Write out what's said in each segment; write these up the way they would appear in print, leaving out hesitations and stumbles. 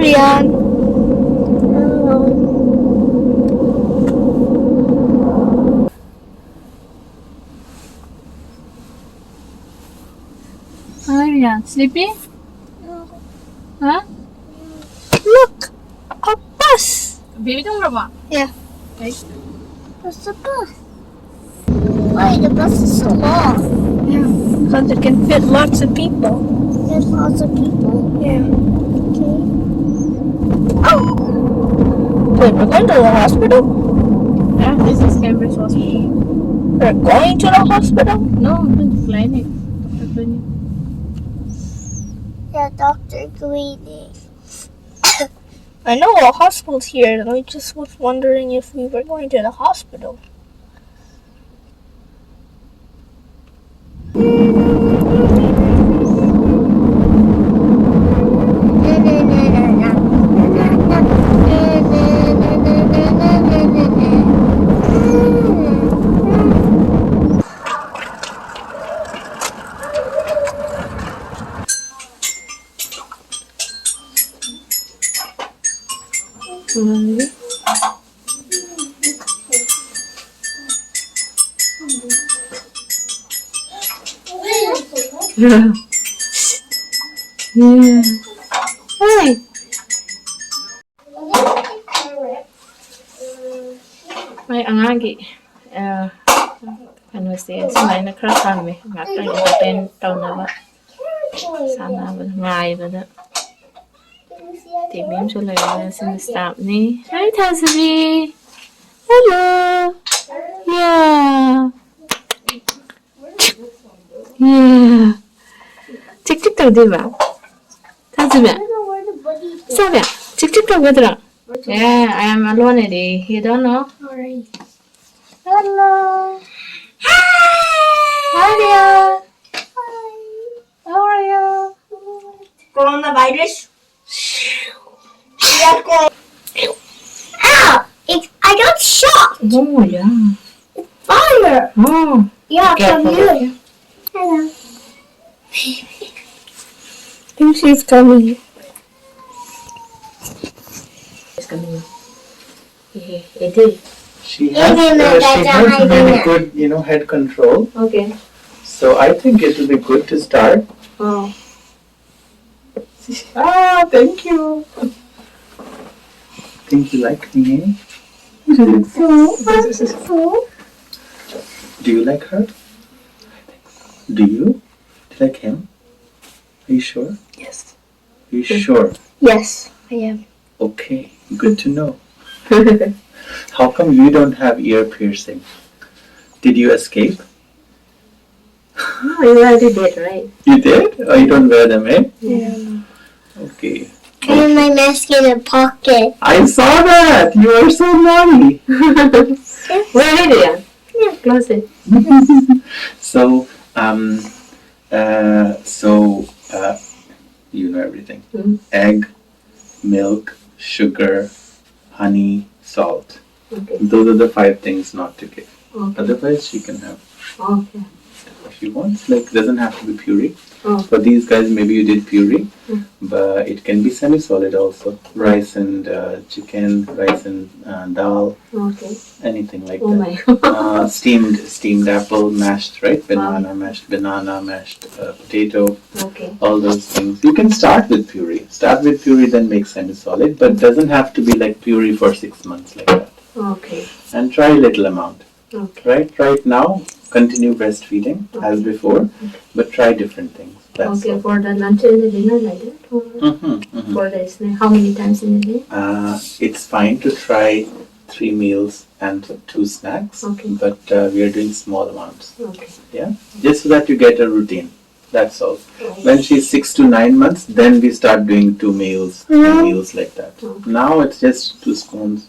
Rian. Hi, Rian. Sleepy? Huh? Look, a bus. Baby don't rub. Yeah. Okay. What's the bus? Why the bus is so long? Yeah, because it can fit lots of people. Fit lots of people. Yeah. Okay. Oh. Wait, we're going to the hospital? Yeah, this is Cambridge Hospital. We're going to the hospital? No, the clinic. Dr. Clinic. Yeah, Dr. Greeny. I know a hospital's here, and I just was wondering if we were going to the hospital. Yeah. Yeah. Hi. May angagi. Ano siya? Sumay na crack kami. Ngakang open taon na ba? Sana ba? Ngay ba na? Tibim siya lang na sinastop ni. Hi, Tazabi! Hello! Yeah! Yeah! Chick-chick daw, di ba? Tazabi! Sabi! Chick-chick daw, gano'n? Yeah, I am alone already. You don't know? Alright. Hello! Hi! Hi, dear! Hi! How are you? Coronavirus? Ow! I got shot! Oh, yeah. Fire! Oh, Yeah, careful. from you. Hello. I think she's coming. it's coming. It is. She has really good, head control. Okay. So I think it will be good to start. Oh. Ah, thank you. Think you like me? Do you like her? Do you? Do you like him? Are you sure? Yes. Are you sure? Yes, I am. Okay, good to know. How come you don't have ear piercing? Did you escape? Oh, you already did, right? You did? Oh, you don't wear them, eh? Yeah. Okay. I have my mask in a pocket. I saw that! You are so naughty! Where is it? Yeah, close it. So, you know everything. Mhm. Egg, milk, sugar, honey, salt. Okay. Those are the 5 things not to give. Okay. Otherwise, she can have Okay. what she wants. Like, doesn't have to be puree. Oh. For these guys, maybe you did puree, Mm. but it can be semi-solid also. Rice and chicken, rice and dal, Okay. anything like Oh that. my. Steamed apple, mashed, right? Mashed banana, mashed potato, Okay. all those things. You can start with puree. Start with puree, then make semi-solid, but doesn't have to be like puree for 6 months like that. Okay. And try a little amount, Okay. right now, continue breastfeeding as before, but try different things. That's Okay, all. for the lunch and the dinner like that? Or Mm-hmm. for the snack, how many times in a day? It's fine to try 3 meals and 2 snacks, Okay. but we are doing small amounts. Okay. Yeah, just so that you get a routine. That's all. Okay. When she's 6 to 9 months, then we start doing 2 meals, 3 meals like that. Okay. Now it's just 2 spoons,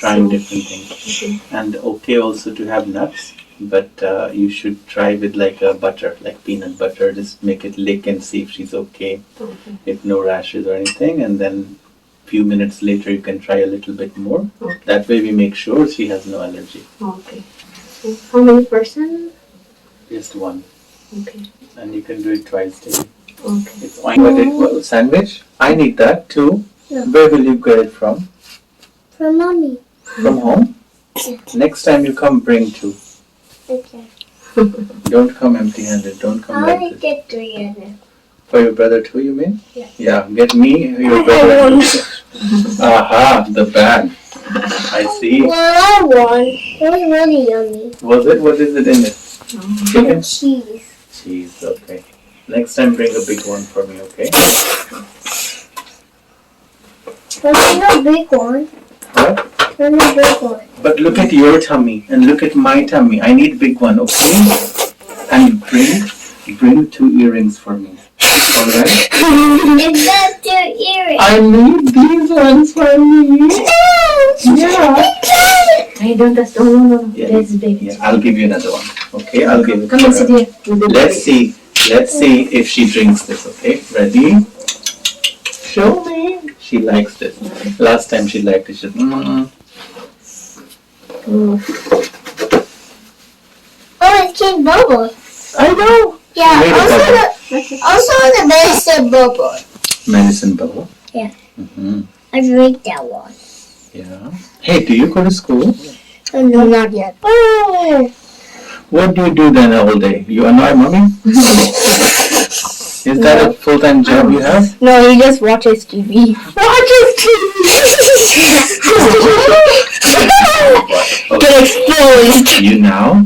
trying So- different things. Okay. And okay also to have nuts, but you should try with like a butter, like peanut butter. Just make it lick and see if she's okay, Okay. if no rashes or anything, and then few minutes later you can try a little bit more. Okay. That way we make sure she has no allergy. Okay. So how many person? Just one, Okay. and you can do it twice daily. Okay. It's oink. Sandwich? I need that too. Yeah. Where will you get it from? From mommy. From home? Next time you come, bring two. Okay. Don't come empty-handed. Don't come I like only this. get 3 of them. For your brother too, you mean? Yeah. Yeah, get me your brother. Aha, the bag. I see. Well, I won. It was really yummy. Was it? What is it in it? Chicken? Cheese. Cheese, okay. Next time bring a big one for me, okay? But there's no big one. What? There's no big one. But look at your tummy and look at my tummy. I need big one, okay? And bring 2 earrings for me. Alright? Is that 2 earrings? I need these ones for me. Yeah. I don't touch. No. Yeah. There's big. Yeah, I'll give you another one. Okay, I'll give it Come to and her. sit here. With the Let's baby. see. Let's see if she drinks this, okay? Ready? Show me. She likes this. Last time she liked it. She said, Mm. Oh, it came bubble. I know. Yeah, Made a also the medicine bubble. Medicine bubble. Yeah. Mm-hmm. I drink that one. Yeah. Hey, do you go to school? Oh, no, not yet. Oh. What do you do then all day? You annoy mommy? Is that a full-time job you have? No, he just watches TV. Watches Okay. Get exposed. You now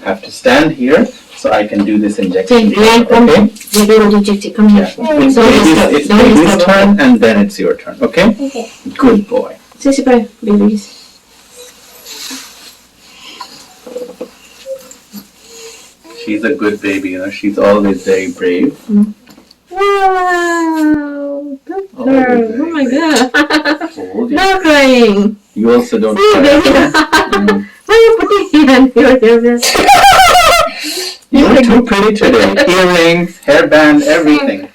have to stand here so I can do this injection. Yeah, come Okay? here. Baby will inject it. Come here. Yeah. It's Don't baby's disturb. turn and then it's your turn. Okay? Okay. Good boy. Sit by babies. She's a good baby, you know. She's always very brave. Wow. Good Oh, girl. very Oh my brave. god. Hold it. No crying. You also don't See, cry. baby. Mm. Why are you putting hand your ears? You're too pretty today. Earrings, hairband, everything.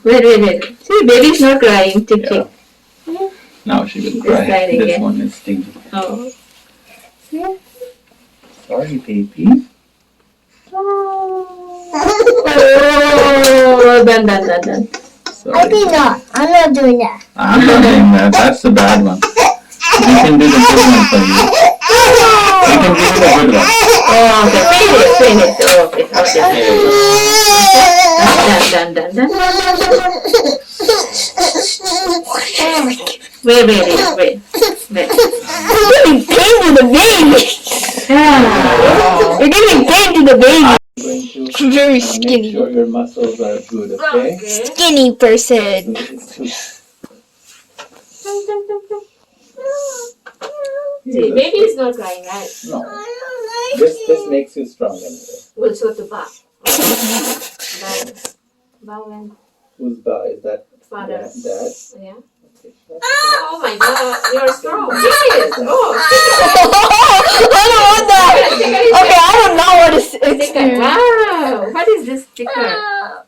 Wait. See, baby's not crying. Tick, Yeah. tick. Now she will This cry. side This again. one is stinky. Oh. Sorry, baby. Oh, done. I think not. I'm not doing that. I'm not doing that. That's the bad one. We can do the good one for you. We can give you the good one. Oh, okay. Finish. Oh, okay. Done. Wait. You're giving pain to the baby. You're giving pain to the baby. I'm going to Very make skinny. sure your muscles are good, okay? Skinny person. See, baby is not crying, right? No. This makes you strong anyway. We'll show to Ba. Ba when Whose ba is that? father. Dad? Yeah. Okay. Oh my god, you're strong. Yes. Oh, I don't want that. Okay, I don't know what to sticker. Wow. What is this sticker?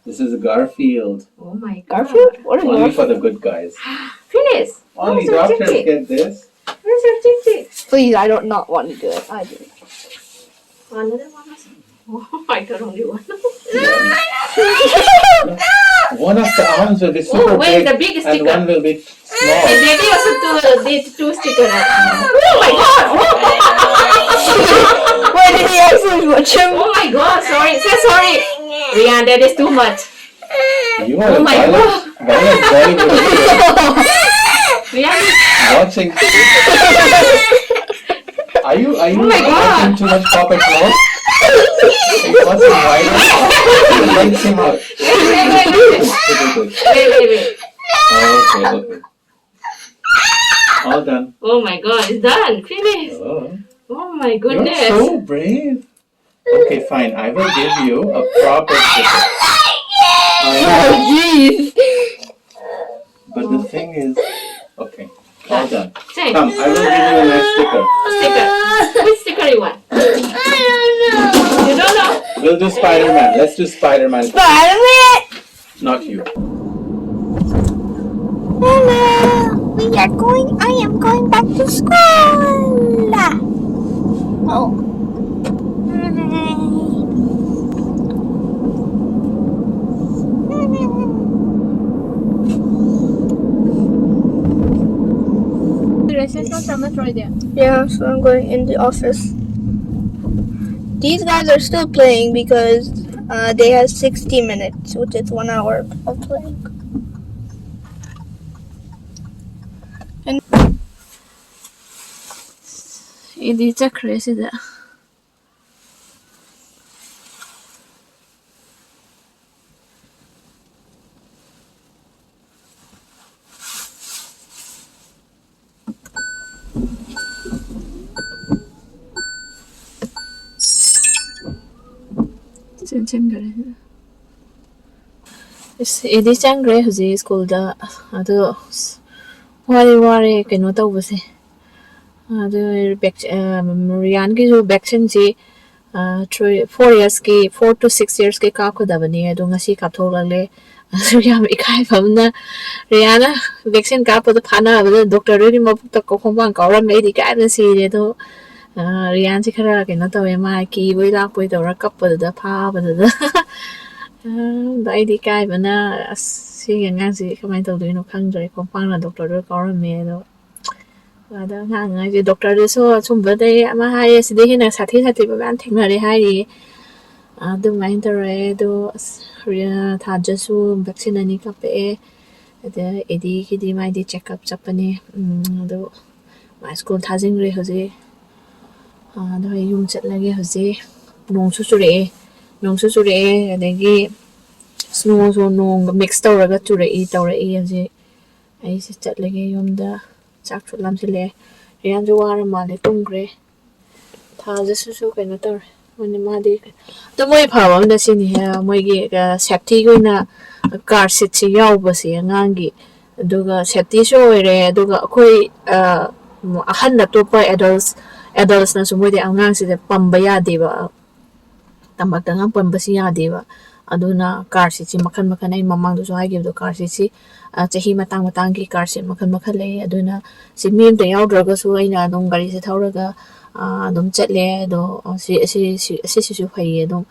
This is Garfield. Oh my god. Garfield? What is Only Garfield? for the good guys. Phyllis. Only Where's your doctors tick-tick? get this. Where's your tick-tick? Please, I don't not want to do it. I do. Another one. Oh, I got only one. One of the arms will be super Oh, wait, big the big and sticker. one will be The small. baby also did two stickers. Oh my god! Why did he actually watch him? Oh my god! Sorry, say sorry. Rian, that is too much. You are Oh a my violent Bollywood Rian, watching. Are you Oh my watching God. too much Paw Patrol? Are you watching violence? Let him out. wait. Okay. All done. Oh my god, it's done. Finish. Oh, Oh my you're goodness. so brave. Okay, fine. I will give you a proper sticker. Oh, jeez. But the thing is, okay, all done. Say, Come, I will give you a nice sticker. sticker. Which sticker you want? I don't You don't know? We'll do Spider-Man. Let's do Spider-Man. know. Spider-Man. Not you. Hello. I am going back to school. Oh. Hi. Yeah, so I'm going in the office. These guys are still playing because they have 60 minutes, which is 1 hour of playing. Idi chakre sida. Chen gare. Idi changre huji school da ado wari kaino tawbase. Ado Rian ki jo vaccine ji 4 years ki 4 to 6 years ki kakodabani ado ngasi kaptholale ado yam ikai famna Riana vaccine kapod phana ado doctor ri mabuk ta ko Khongpak Kaoramle di kai na si do Rian si khara kaino tawe ma ki boi lak boi tawra kappa da pha ba da Daidi Ekaibana si ngang si kamay tawdoino khangdre Khongpak na doctor ro Kaoramle do ada ngang si doctor so sumba dai ama hai sidi hina sathi ba ban thengnare hai adu main tare do thajasu vaccine ani kape ada edi ki di mai di check up chapani do my school thajing re hoje do yum chatlage hoje nongsu chure adagi snow so nong mix tawraga chure tawra hoje ai si chatlage yumda chak chulam sile rian jo war male tungre thajasu kaino tawre mani madi to moi phawam da sini ha moi gi safety goina car seat si yaubase angangi aduga safety so ore aduga akhoi ahan na topa adults na sumoi de angang si pamba yadeba tambak tangang pamba si yadeba aduna car seat si makhan ai mamang do so hai gi do car seat si chahi matang ki car seat makhan le aduna si mim te yaudra so aina dong gari se thauraga dum chatle do si phai dum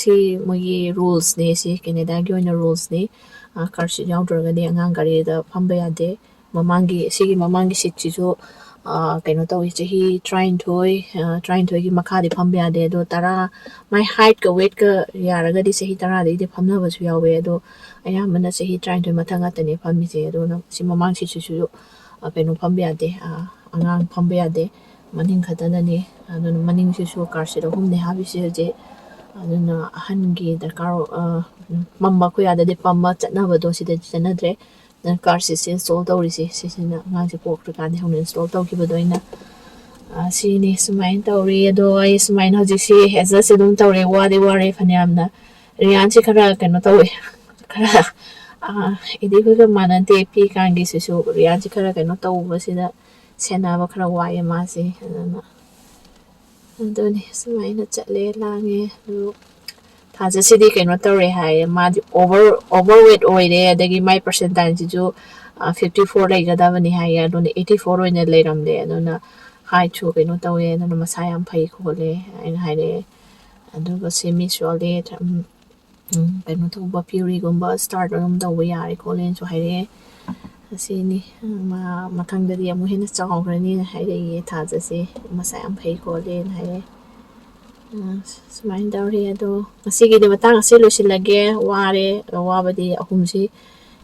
si mogi rules ne si Canada gi oina rules ne car seat yaudra de angang gari da phamba yade mamangi seat si so kaino tawi chahi trying toy gi makha de phamba yade do tara my height ka weight ka yaraga di chahi tara de phamna ba su yawe do aya mana chahi trying toy mathanga tane phammi je do na si mamang si kaino phamba yade angang phamba yade maning khatana ni adun maning si su car seat humne habi se je aduna hangi darkar mamma ko yada de pamma chatna ba do si de chanadre dan car seat install tawri si na ngang si pok ka ni hon install taw ki ba do ina si ni sumain tawri do ai sumain hoji si heza se dum tawre wari phanyamna rian si khara kano tawi khara idi ko ga manante pi kangi si su rian si khara kano taw ba si da sena ba khara wai ma si na adoni sumain chatle lange do thaja sidi kaino tawre hai ma overweight oire adagi my percentage ju 54 laigada bani hai adoni 84 oina leiramle adona hai chu kaino tawe adona masai am phai khole aina haire aduga semi swale kaino tawba puri gumba start rum taw yare khole so haire asini mathangdadi amu hena chawgrani haire ye thaja se masai am phai khole haire sumain dawri ado asigi de matang ase losilage ware wabadi ahumsi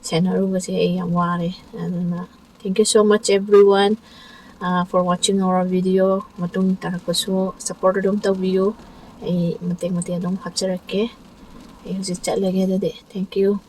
senaru base ai yam ware aduna thank you so much everyone for watching our video matung tarakoso support dum tawiyo ai mate adum hapcharake ai hoji chatlage de thank you